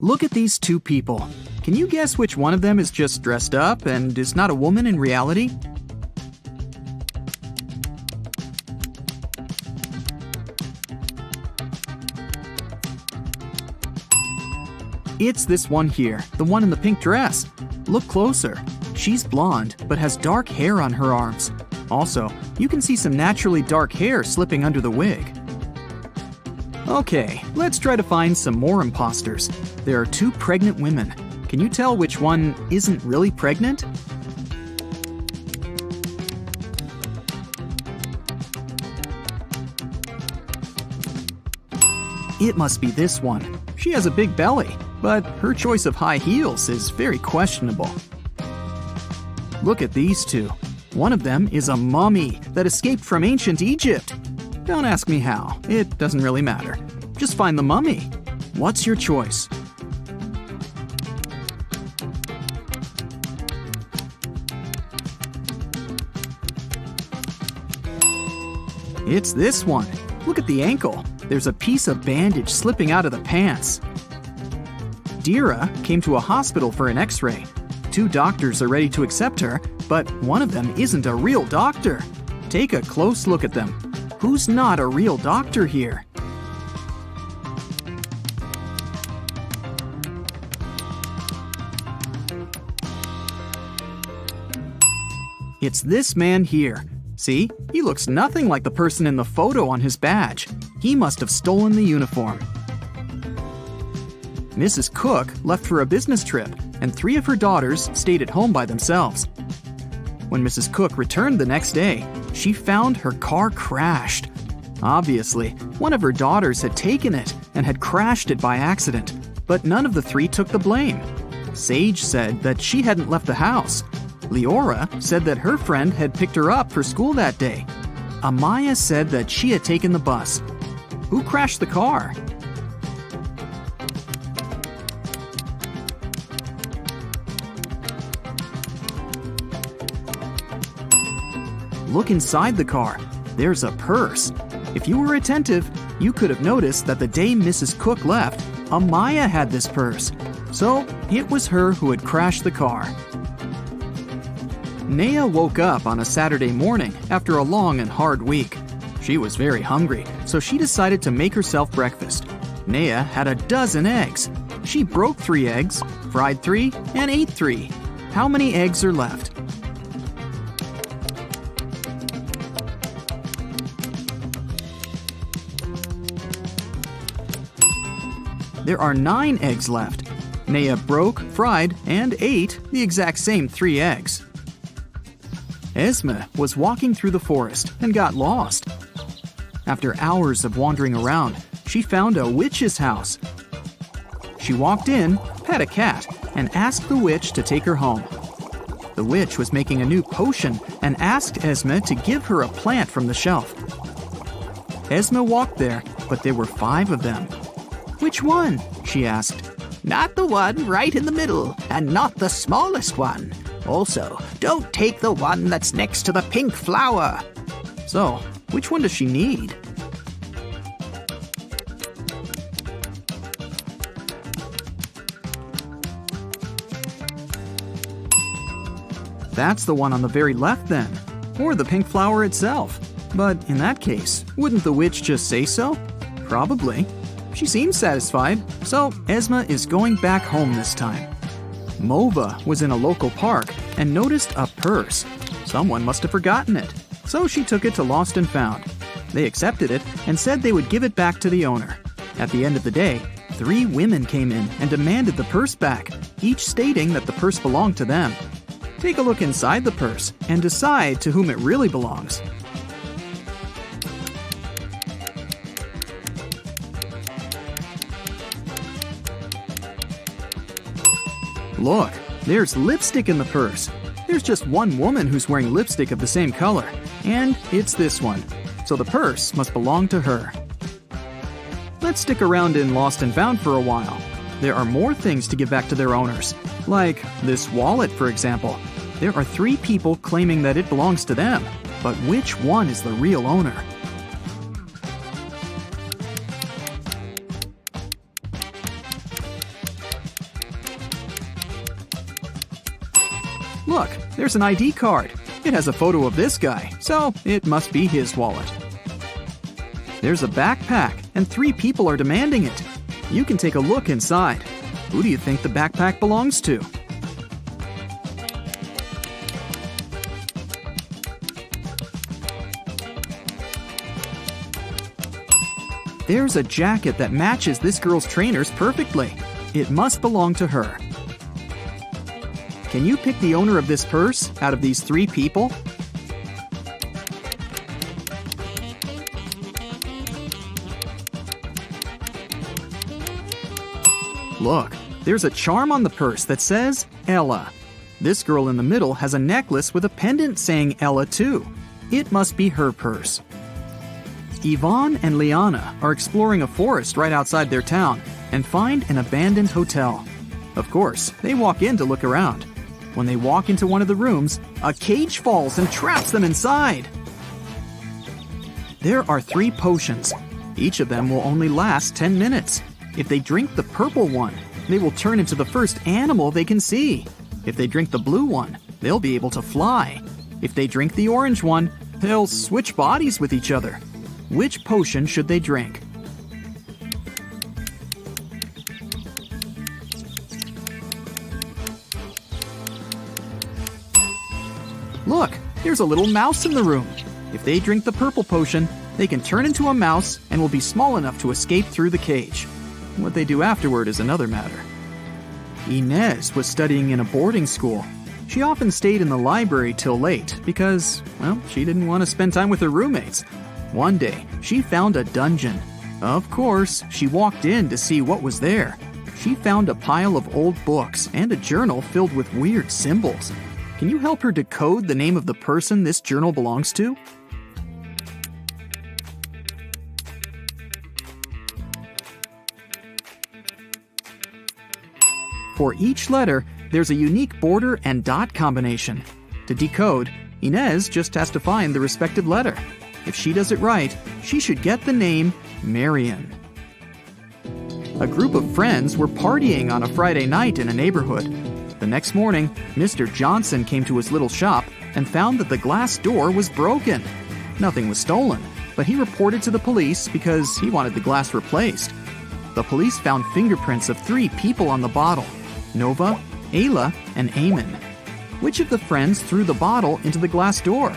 Look at these two people. Can you guess which one of them is just dressed up and is not a woman in reality? It's this one here, the one in the pink dress. Look closer. She's blonde, but has dark hair on her arms. Also, you can see some naturally dark hair slipping under the wig. Okay, let's try to find some more imposters. There are two pregnant women. Can you tell which one isn't really pregnant? It must be this one. She has a big belly, but her choice of high heels is very questionable. Look at these two. One of them is a mummy that escaped from ancient Egypt. Don't ask me how. It doesn't really matter. Just find the mummy. What's your choice? It's this one. Look at the ankle. There's a piece of bandage slipping out of the pants. Dira came to a hospital for an x-ray. Two doctors are ready to accept her, but one of them isn't a real doctor. Take a close look at them. Who's not a real doctor here? It's this man here. See, he looks nothing like the person in the photo on his badge. He must have stolen the uniform. Mrs. Cook left for a business trip, and three of her daughters stayed at home by themselves. When Mrs. Cook returned the next day, she found her car crashed. Obviously, one of her daughters had taken it and had crashed it by accident, but none of the three took the blame. Sage said that she hadn't left the house. Leora said that her friend had picked her up for school that day. Amaya said that she had taken the bus. Who crashed the car? Look inside the car. There's a purse. If you were attentive, you could have noticed that the day Mrs. Cook left, Amaya had this purse. So it was her who had crashed the car. Naya woke up on a Saturday morning after a long and hard week. She was very hungry, so she decided to make herself breakfast. Naya had a dozen eggs. She broke 3 eggs, fried 3, and ate 3. How many eggs are left? There are 9 eggs left. Naya broke, fried, and ate the exact same 3 eggs. Esme was walking through the forest and got lost. After hours of wandering around, she found a witch's house. She walked in, pet a cat, and asked the witch to take her home. The witch was making a new potion and asked Esme to give her a plant from the shelf. Esme walked there, but there were 5 of them. "Which one?" she asked. "Not the one right in the middle, and not the smallest one. Also, don't take the one that's next to the pink flower." So, which one does she need? That's the one on the very left then, or the pink flower itself. But in that case, wouldn't the witch just say so? Probably. She seems satisfied, so Esme is going back home this time. Mova was in a local park and noticed a purse. Someone must have forgotten it, so she took it to Lost and Found. They accepted it and said they would give it back to the owner. At the end of the day, 3 women came in and demanded the purse back, each stating that the purse belonged to them. Take a look inside the purse and decide to whom it really belongs. Look, there's lipstick in the purse. There's just one woman who's wearing lipstick of the same color, and it's this one. So the purse must belong to her. Let's stick around in Lost and Found for a while. There are more things to give back to their owners, like this wallet, for example. There are 3 people claiming that it belongs to them, but which one is the real owner? Look, there's an ID card. It has a photo of this guy, so it must be his wallet. There's a backpack, and 3 people are demanding it. You can take a look inside. Who do you think the backpack belongs to? There's a jacket that matches this girl's trainers perfectly. It must belong to her. Can you pick the owner of this purse out of these 3 people? Look, there's a charm on the purse that says Ella. This girl in the middle has a necklace with a pendant saying Ella too. It must be her purse. Yvonne and Liana are exploring a forest right outside their town and find an abandoned hotel. Of course, they walk in to look around. When they walk into one of the rooms, a cage falls and traps them inside. There are 3 potions. Each of them will only last 10 minutes. If they drink the purple one, they will turn into the first animal they can see. If they drink the blue one, they'll be able to fly. If they drink the orange one, they'll switch bodies with each other. Which potion should they drink? Look, there's a little mouse in the room. If they drink the purple potion, they can turn into a mouse and will be small enough to escape through the cage. What they do afterward is another matter. Inez was studying in a boarding school. She often stayed in the library till late because, well, she didn't want to spend time with her roommates. One day, she found a dungeon. Of course, she walked in to see what was there. She found a pile of old books and a journal filled with weird symbols. Can you help her decode the name of the person this journal belongs to? For each letter, there's a unique border and dot combination. To decode, Inez just has to find the respective letter. If she does it right, she should get the name Marion. A group of friends were partying on a Friday night in a neighborhood. The next morning, Mr. Johnson came to his little shop and found that the glass door was broken. Nothing was stolen, but he reported to the police because he wanted the glass replaced. The police found fingerprints of 3 people on the bottle: Nova, Ayla, and Eamon. Which of the friends threw the bottle into the glass door?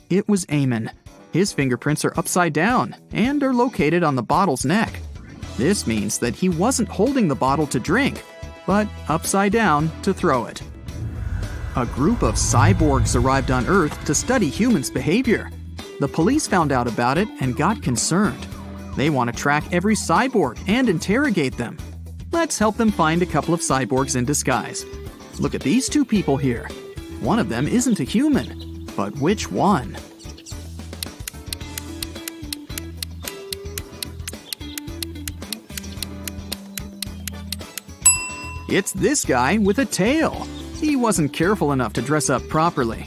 It was Eamon. His fingerprints are upside down and are located on the bottle's neck. This means that he wasn't holding the bottle to drink, but upside down to throw it. A group of cyborgs arrived on Earth to study humans' behavior. The police found out about it and got concerned. They want to track every cyborg and interrogate them. Let's help them find a couple of cyborgs in disguise. Look at these 2 people here. One of them isn't a human, but which one? It's this guy with a tail. He wasn't careful enough to dress up properly.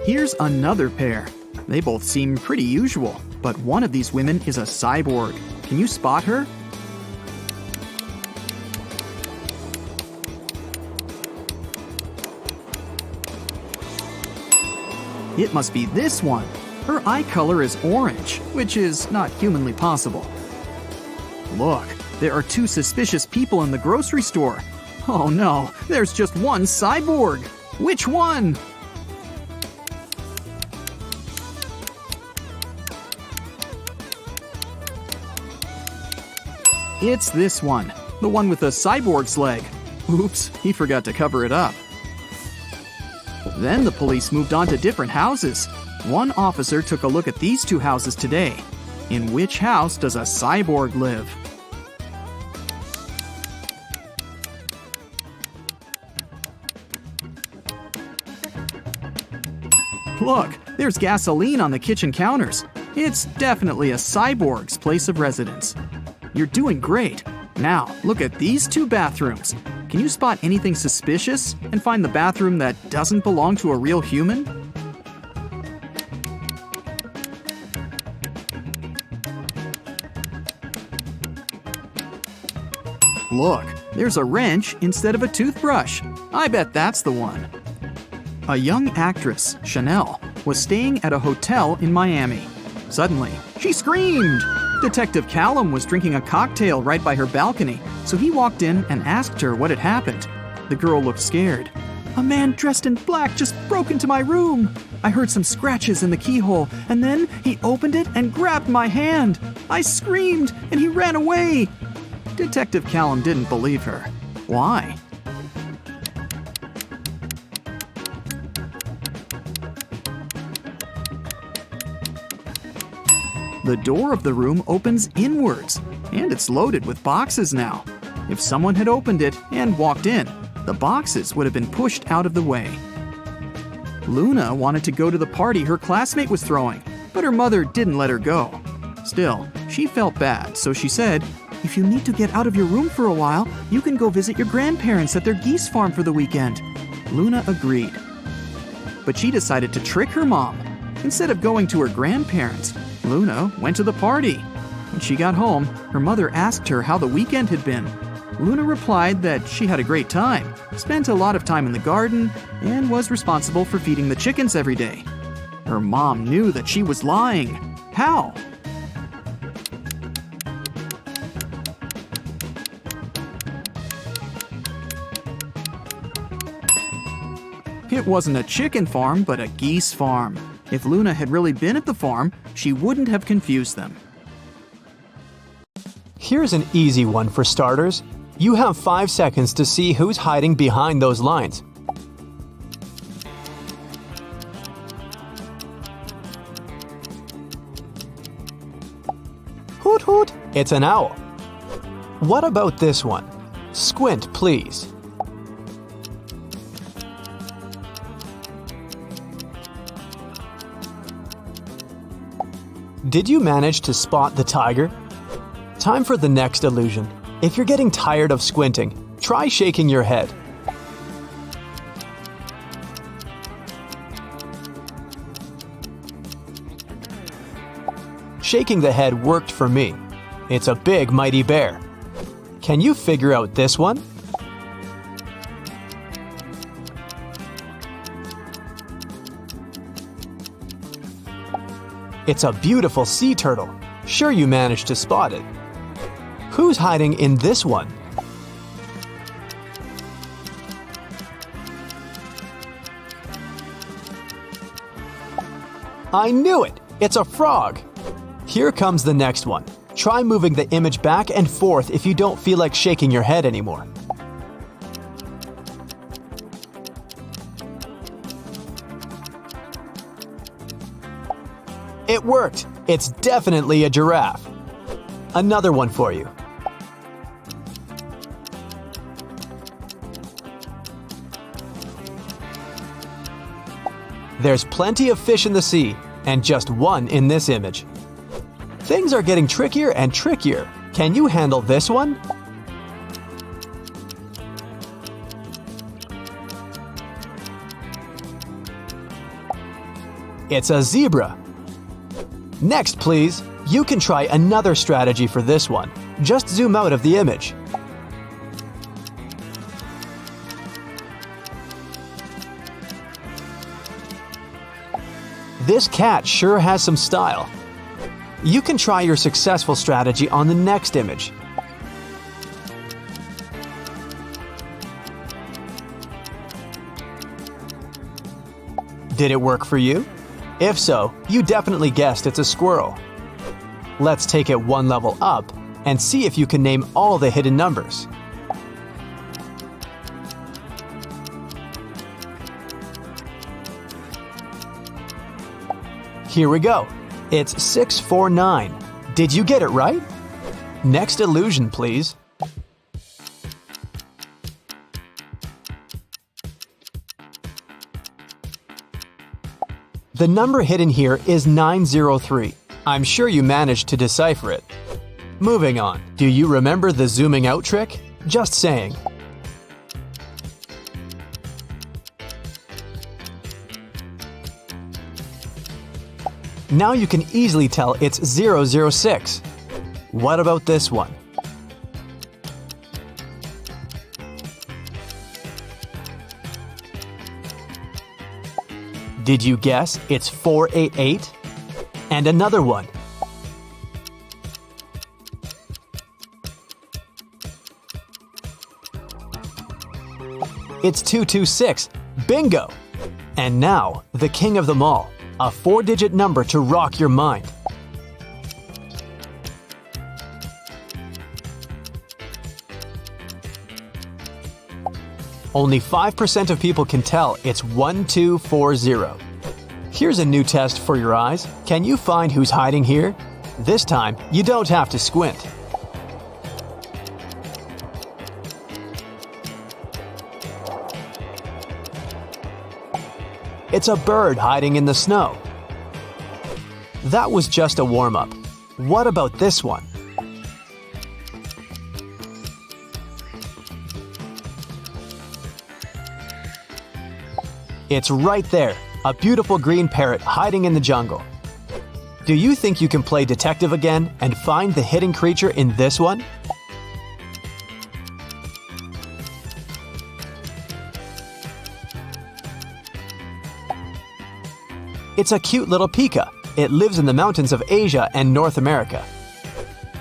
Here's another pair. They both seem pretty usual, but one of these women is a cyborg. Can you spot her? It must be this one. Her eye color is orange, which is not humanly possible. Look, there are 2 suspicious people in the grocery store. Oh no, there's just one cyborg. Which one? It's this one, the one with the cyborg's leg. Oops, he forgot to cover it up. Then the police moved on to different houses. One officer took a look at these 2 houses today. In which house does a cyborg live? Look, there's gasoline on the kitchen counters. It's definitely a cyborg's place of residence. You're doing great. Now, look at these 2 bathrooms. Can you spot anything suspicious and find the bathroom that doesn't belong to a real human? Look, there's a wrench instead of a toothbrush. I bet that's the one. A young actress, Chanel, was staying at a hotel in Miami. Suddenly, she screamed. Detective Callum was drinking a cocktail right by her balcony, so he walked in and asked her what had happened. The girl looked scared. "A man dressed in black just broke into my room. I heard some scratches in the keyhole, and then he opened it and grabbed my hand. I screamed, and he ran away." Detective Callum didn't believe her. Why? The door of the room opens inwards, and it's loaded with boxes now. If someone had opened it and walked in, the boxes would have been pushed out of the way. Luna wanted to go to the party her classmate was throwing, but her mother didn't let her go. Still, she felt bad, so she said, "If you need to get out of your room for a while, you can go visit your grandparents at their geese farm for the weekend." Luna agreed. But she decided to trick her mom. Instead of going to her grandparents, Luna went to the party. When she got home, her mother asked her how the weekend had been. Luna replied that she had a great time, spent a lot of time in the garden, and was responsible for feeding the chickens every day. Her mom knew that she was lying. How? It wasn't a chicken farm, but a geese farm. If Luna had really been at the farm, she wouldn't have confused them. Here's an easy one for starters. You have 5 seconds to see who's hiding behind those lines. Hoot hoot, it's an owl. What about this one? Squint, please. Did you manage to spot the tiger? Time for the next illusion. If you're getting tired of squinting, try shaking your head. Shaking the head worked for me. It's a big, mighty bear. Can you figure out this one? It's a beautiful sea turtle. Sure you managed to spot it. Who's hiding in this one? I knew it! It's a frog! Here comes the next one. Try moving the image back and forth if you don't feel like shaking your head anymore. It worked! It's definitely a giraffe. Another one for you. There's plenty of fish in the sea, and just one in this image. Things are getting trickier and trickier. Can you handle this one? It's a zebra. Next, please. You can try another strategy for this one. Just zoom out of the image. This cat sure has some style. You can try your successful strategy on the next image. Did it work for you? If so, you definitely guessed it's a squirrel. Let's take it one level up and see if you can name all the hidden numbers. Here we go. It's 649. Did you get it right? Next illusion, please. The number hidden here is 903. I'm sure you managed to decipher it. Moving on. Do you remember the zooming out trick? Just saying. Now you can easily tell it's 006. What about this one? Did you guess it's 488? And another one. It's 226. Bingo! And now, the king of them all, a 4-digit number to rock your mind. Only 5% of people can tell it's 1240. Here's a new test for your eyes. Can you find who's hiding here? This time, you don't have to squint. It's a bird hiding in the snow. That was just a warm-up. What about this one? It's right there, a beautiful green parrot hiding in the jungle. Do you think you can play detective again and find the hidden creature in this one? It's a cute little pika. It lives in the mountains of Asia and North America.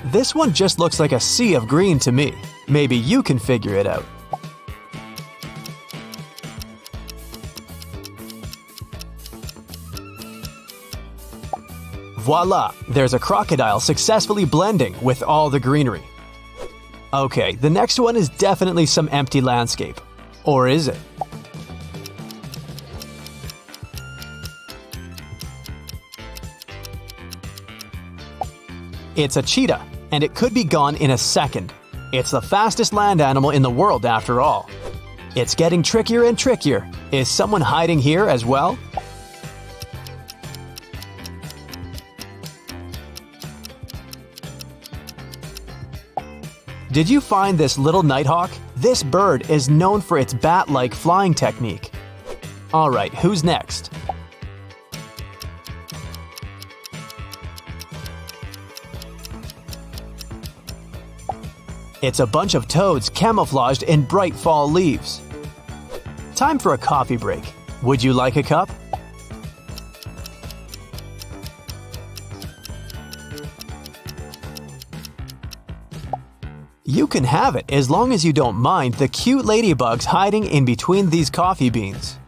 This one just looks like a sea of green to me. Maybe you can figure it out. Voila! There's a crocodile successfully blending with all the greenery. Okay, the next one is definitely some empty landscape. Or is it? It's a cheetah, and it could be gone in a second. It's the fastest land animal in the world after all. It's getting trickier and trickier. Is someone hiding here as well? Did you find this little nighthawk? This bird is known for its bat-like flying technique. Alright, who's next? It's a bunch of toads camouflaged in bright fall leaves. Time for a coffee break. Would you like a cup? You can have it as long as you don't mind the cute ladybugs hiding in between these coffee beans.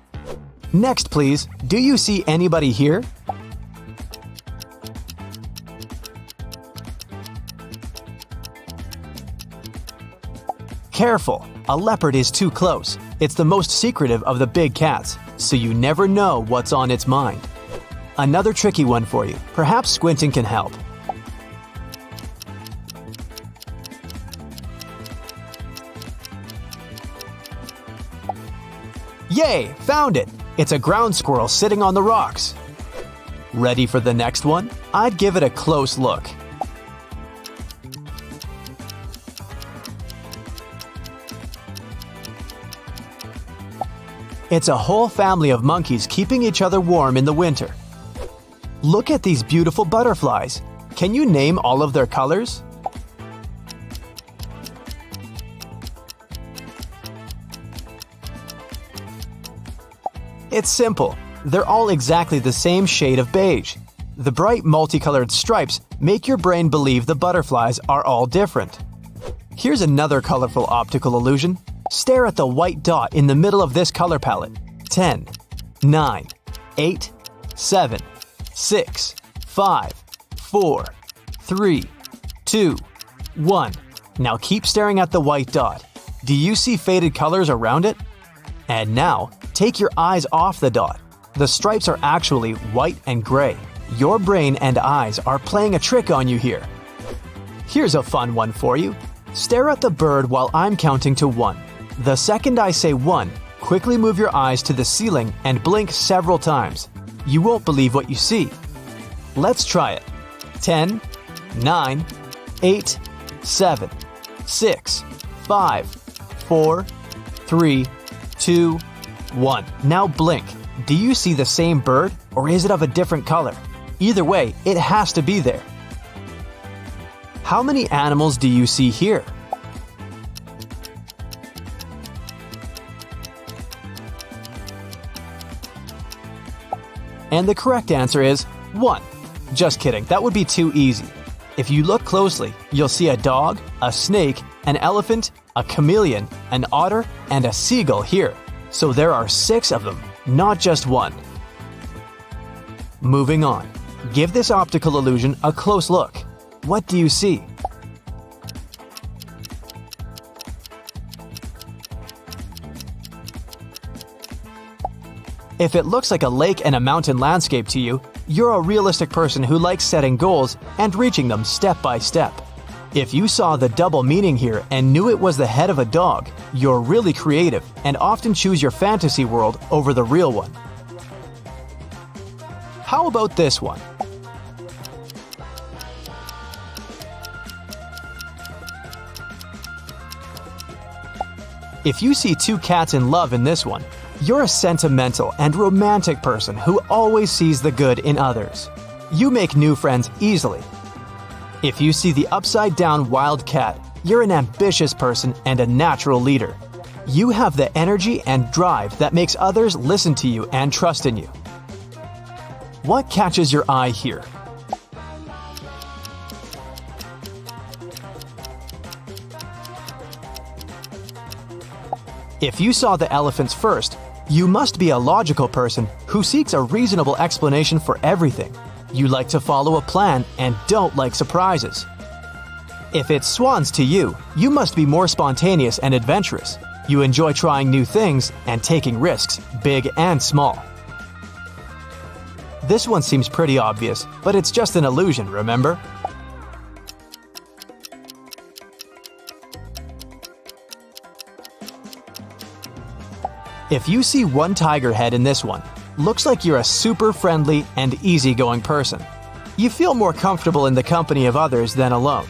Next, please, do you see anybody here? Careful, a leopard is too close. It's the most secretive of the big cats, so you never know what's on its mind. Another tricky one for you. Perhaps squinting can help. Yay! Found it! It's a ground squirrel sitting on the rocks. Ready for the next one? I'd give it a close look. It's a whole family of monkeys keeping each other warm in the winter. Look at these beautiful butterflies. Can you name all of their colors? It's simple. They're all exactly the same shade of beige. The bright multicolored stripes make your brain believe the butterflies are all different. Here's another colorful optical illusion. Stare at the white dot in the middle of this color palette. 10, 9, 8, 7, 6, 5, 4, 3, 2, 1. Now keep staring at the white dot. Do you see faded colors around it? And now, take your eyes off the dot. The stripes are actually white and gray. Your brain and eyes are playing a trick on you here. Here's a fun one for you. Stare at the bird while I'm counting to 1. The second I say 1, quickly move your eyes to the ceiling and blink several times. You won't believe what you see. Let's try it. 10, 9, 8, 7, 6, 5, 4, 3, 2, 1. Now blink. Do you see the same bird, or is it of a different color? Either way, it has to be there. How many animals do you see here? and the correct answer is 1. Just kidding, that would be too easy. If you look closely, you'll see a dog, a snake, an elephant, a chameleon, an otter, and a seagull here. So there are 6 of them, not just 1. Moving on. Give this optical illusion a close look. What do you see? If it looks like a lake and a mountain landscape to you, you're a realistic person who likes setting goals and reaching them step by step. If you saw the double meaning here and knew it was the head of a dog, you're really creative and often choose your fantasy world over the real one. How about this one? If you see 2 cats in love in this one, you're a sentimental and romantic person who always sees the good in others. You make new friends easily. If you see the upside-down wild cat, you're an ambitious person and a natural leader. You have the energy and drive that makes others listen to you and trust in you. What catches your eye here? If you saw the elephants first, you must be a logical person who seeks a reasonable explanation for everything. You like to follow a plan and don't like surprises. If it's swans to you, you must be more spontaneous and adventurous. You enjoy trying new things and taking risks, big and small. This one seems pretty obvious, but it's just an illusion, remember? If you see 1 tiger head in this one, looks like you're a super friendly and easygoing person. You feel more comfortable in the company of others than alone.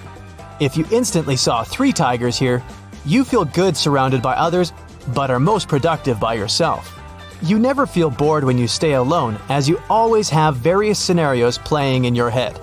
If you instantly saw 3 tigers here, you feel good surrounded by others, but are most productive by yourself. You never feel bored when you stay alone, as you always have various scenarios playing in your head.